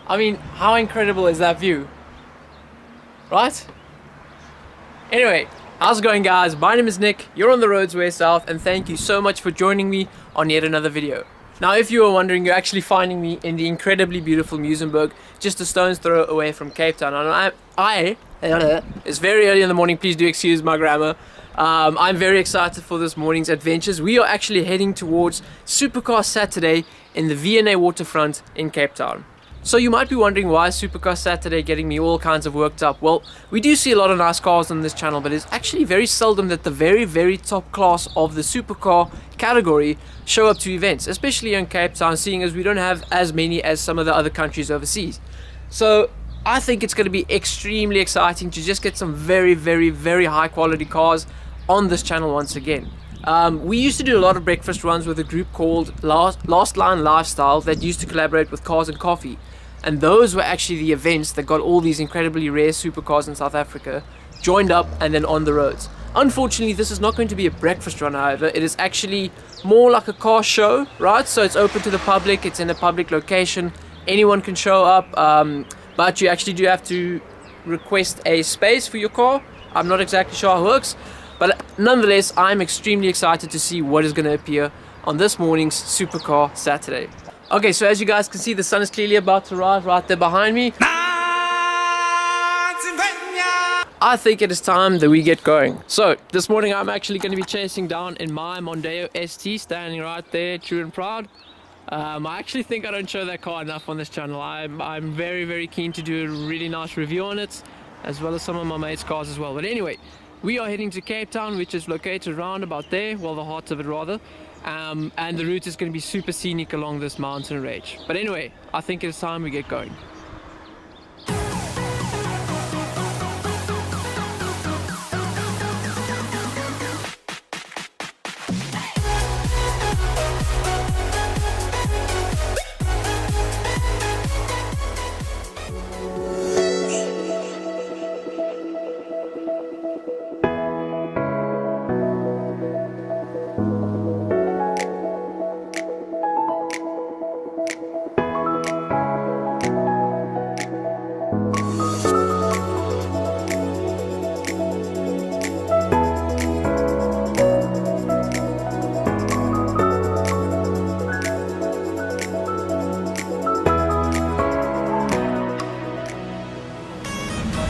I mean, how incredible is that view? Right? Anyway, how's it going, guys? My name is Nick, you're on the roads way south, and thank you so much for joining me on yet another video. Now, if you were wondering, you're actually finding me in the incredibly beautiful Muizenberg, just a stone's throw away from Cape Town. And it's very early in the morning, please do excuse my grammar. I'm very excited for this morning's adventures. We are actually heading towards Supercar Saturday in the V&A waterfront in Cape Town. So you might be wondering, why is Supercar Saturday getting me all kinds of worked up? Well, we do see a lot of nice cars on this channel, but it's actually very seldom that the very top class of the supercar category show up to events, especially in Cape Town, seeing as we don't have as many as some of the other countries overseas. So I think it's going to be extremely exciting to just get some very high quality cars on this channel once again. We used to do a lot of breakfast runs with a group called Last Line Lifestyle that used to collaborate with Cars and Coffee, and those were actually the events that got all these incredibly rare supercars in South Africa joined up and then on the roads. Unfortunately, this is not going to be a breakfast run, however. It is actually more like a car show, right? So it's open to the public, it's in a public location, anyone can show up, but you actually do have to request a space for your car. I'm not exactly sure how it works, but nonetheless, I'm extremely excited to see what is going to appear on this morning's Supercar Saturday. Okay, so as you guys can see, the sun is clearly about to rise right there behind me. I think it is time that we get going. So this morning I'm actually going to be chasing down in my Mondeo ST, standing right there, true and proud. I actually think I don't show that car enough on this channel. I'm very keen to do a really nice review on it, as well as some of my mates' cars as well. But anyway, we are heading to Cape Town, which is located around about there, well, the heart of it rather. And the route is going to be super scenic along this mountain range. But anyway, I think it's time we get going.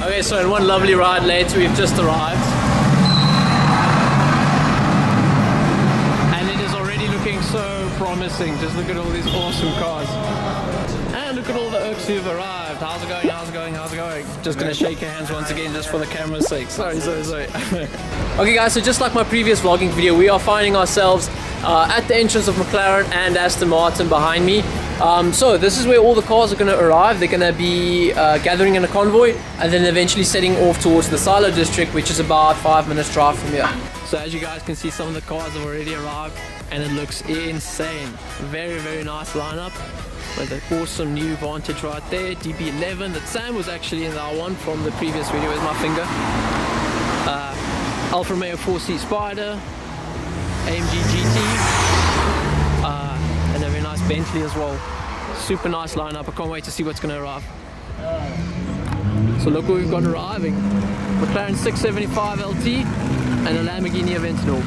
Okay, so in one lovely ride later, we've just arrived. And it is already looking so promising. Just look at all these awesome cars. And look at all the Oaks who've arrived. How's it going? How's it going? How's it going? Just gonna shake your hands once again, just for the camera's sake. Sorry. Okay guys, so just like my previous vlogging video, we are finding ourselves at the entrance of McLaren and Aston Martin behind me. So this is where all the cars are going to arrive. They're going to be gathering in a convoy and then eventually setting off towards the Silo district, which is about 5 minutes drive from here. So as you guys can see, some of the cars have already arrived and it looks insane. Very nice lineup with an awesome new Vantage right there, DB11 that Sam was actually in that one from the previous video with my finger. Alfa Romeo 4C Spider, AMG GT, and a very nice Bentley as well. Super nice lineup. I can't wait to see what's going to arrive. So look what we've got arriving: McLaren 675 LT and a Lamborghini Aventador.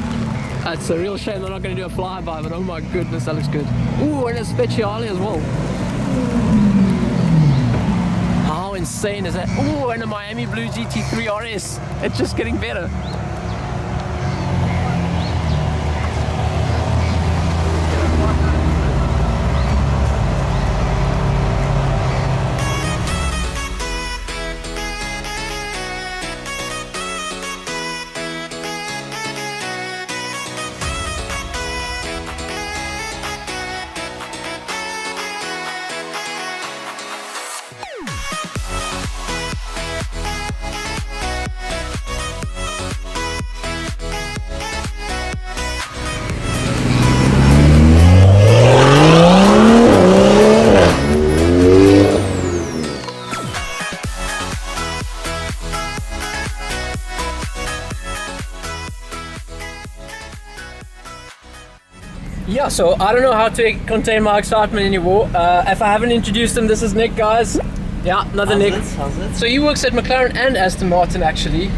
It's a real shame they're not going to do a flyby, but oh my goodness, that looks good. Ooh, and a Speciale as well. How insane is that? Ooh, and a Miami Blue GT3 RS. It's just getting better. So I don't know how to contain my excitement anymore. If I haven't introduced him, this is Nick, guys. Yeah, another Nick. How's it? So he works at McLaren and Aston Martin actually.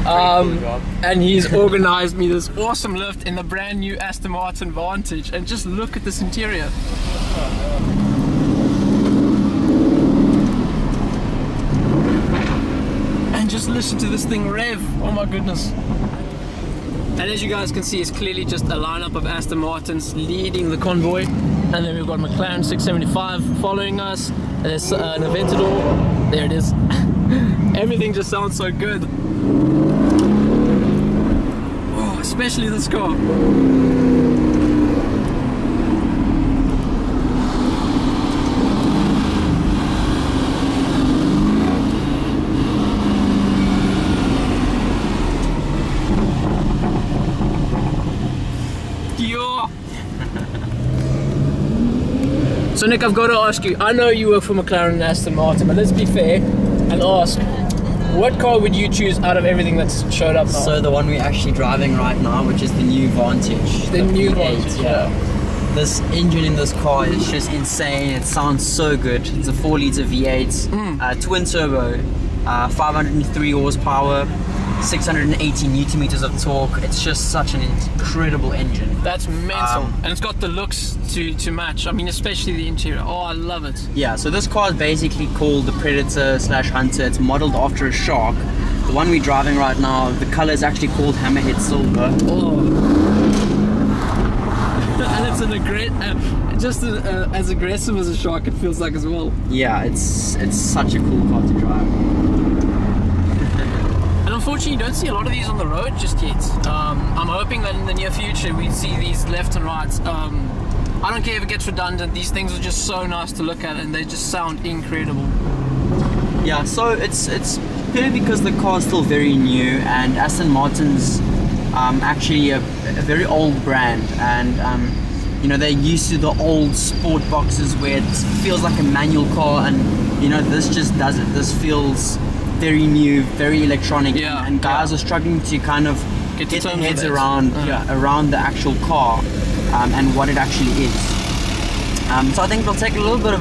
And he's organized me this awesome lift in the brand new Aston Martin Vantage, and just look at this interior. And just listen to this thing rev. Oh my goodness. And as you guys can see, it's clearly just a lineup of Aston Martins leading the convoy. And then we've got McLaren 675 following us. There's an Aventador. There it is. Everything just sounds so good. Oh, especially this car. So Nick, I've got to ask you, I know you work for McLaren and Aston Martin, but let's be fair and ask, what car would you choose out of everything that's showed up now? So the one we're actually driving right now, which is the new Vantage. The new Vantage, yeah. This engine in this car is just insane. It sounds so good. It's a 4-litre V8, twin turbo, 503 horsepower, 680 newton meters of torque. It's just such an incredible engine. That's mental. And it's got the looks to match. I mean, especially the interior. Oh, I love it. Yeah, so this car is basically called the Predator / Hunter. It's modeled after a shark. The one we're driving right now, the color is actually called Hammerhead Silver. Oh. And it's just as aggressive as a shark, it feels like as well. Yeah, it's such a cool car to drive. Unfortunately, you don't see a lot of these on the road just yet. I'm hoping that in the near future we see these left and rights. I don't care if it gets redundant, these things are just so nice to look at and they just sound incredible. Yeah, so it's purely because the car is still very new, and Aston Martin's actually a very old brand, and you know, they're used to the old sport boxes where it feels like a manual car, and you know, this just does it. This feels very new, very electronic, and guys are struggling to kind of get their heads around the actual car and what it actually is. So I think it'll take a little bit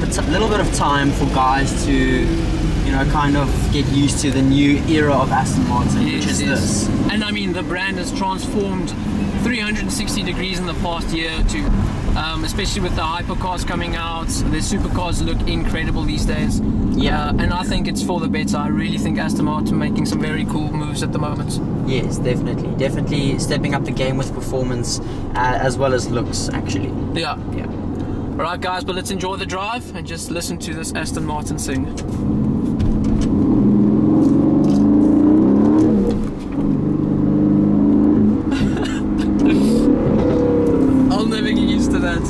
of time for guys to, you know, kind of get used to the new era of Aston Martin, which is this. And I mean, the brand has transformed 360 degrees in the past year or two, especially with the hypercars coming out. The supercars look incredible these days. Yeah, and I think it's for the better. I really think Aston Martin making some very cool moves at the moment. Yes, definitely stepping up the game with performance as well as looks, actually. Yeah. Alright guys, but let's enjoy the drive and just listen to this Aston Martin sing. I'll never get used to that.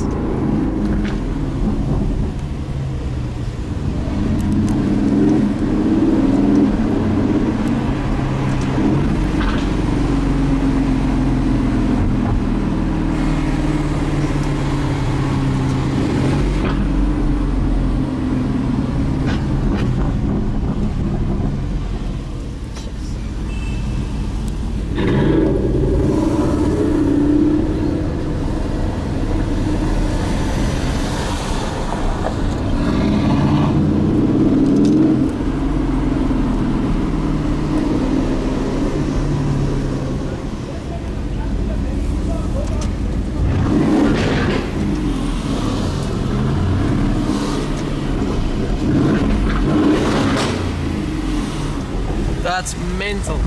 That's mental.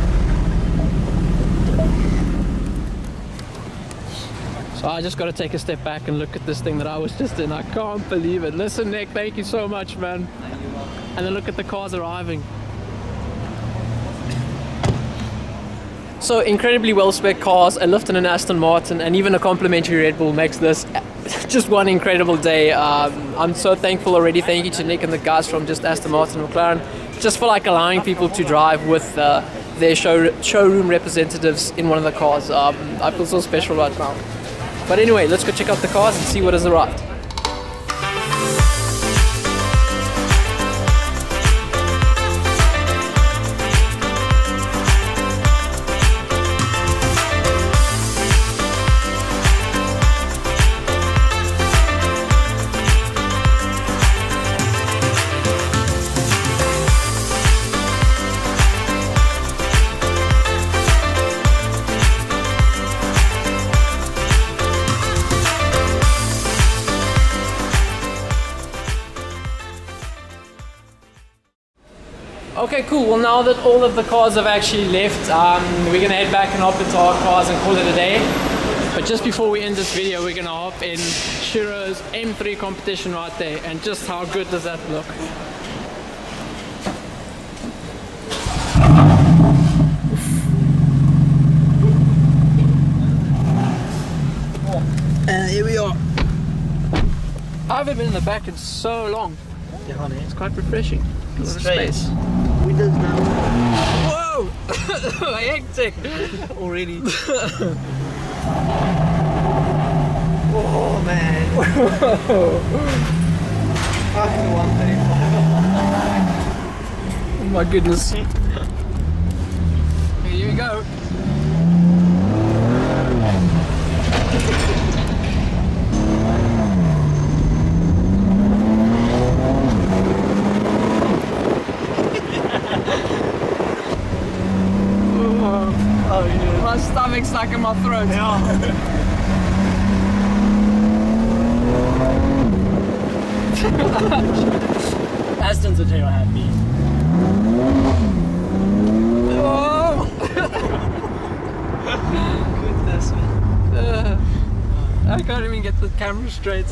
So I just got to take a step back and look at this thing that I was just in. I can't believe it. Listen, Nick, thank you so much, man. And then look at the cars arriving. So incredibly well-spec cars, a lift and an Aston Martin, and even a complimentary Red Bull makes this just one incredible day. I'm so thankful already. Thank you to Nick and the guys from just Aston Martin and McLaren, just for like allowing people to drive with their showroom representatives in one of the cars. I feel so special right now. But anyway, let's go check out the cars and see what has arrived. Okay, cool. Well, now that all of the cars have actually left, we're gonna head back and hop into our cars and call it a day. But just before we end this video, we're gonna hop in Shiro's M3 competition right there. And just how good does that look? And here we are. I haven't been in the back in so long. Yeah, It's quite refreshing. A lot of Straight. space. Windows down. Whoa! Hectic! Already. Oh man. Fucking 135. Oh my goodness. Here we go. Oh yeah. My stomach's stuck in my throat. Yeah. Aston's a tail happy. Oh! Goodness man. I can't even get the camera straight.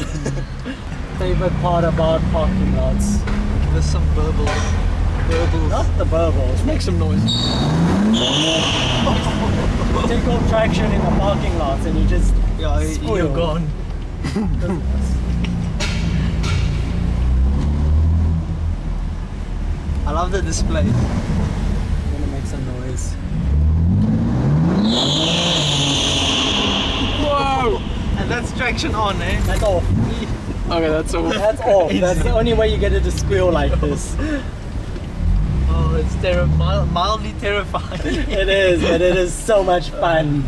Favorite part about parking lots. Give us some burbles. Not the burbles. Make some noise. Take off traction in the parking lots and you just Yeah, squeal. you're gone. I love the display. I'm gonna make some noise. Whoa! And that's traction on, eh? That's off. Okay, that's all. That's off. That's the only way you get it to squeal like this. Oh, it's mildly terrifying. It is, but it is so much fun.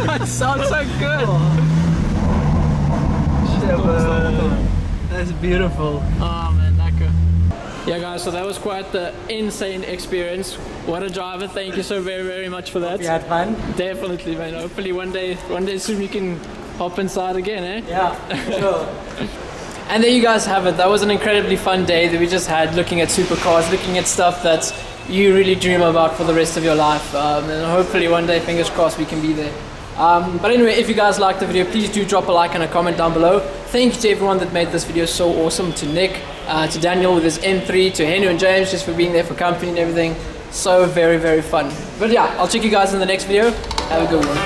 That sounds so good. That's beautiful. Oh man, lekker. Yeah guys, so that was quite the insane experience. What a driver, thank you so very much for that. You had fun? Definitely man, hopefully one day soon we can hop inside again, eh? Yeah, sure. And there you guys have it. That was an incredibly fun day that we just had looking at supercars, looking at stuff that you really dream about for the rest of your life. And hopefully one day, fingers crossed, we can be there. But anyway, if you guys liked the video, please do drop a like and a comment down below. Thank you to everyone that made this video so awesome. To Nick, to Daniel with his M3, to Henno and James just for being there for company and everything. So very fun. But yeah, I'll check you guys in the next video. Have a good one.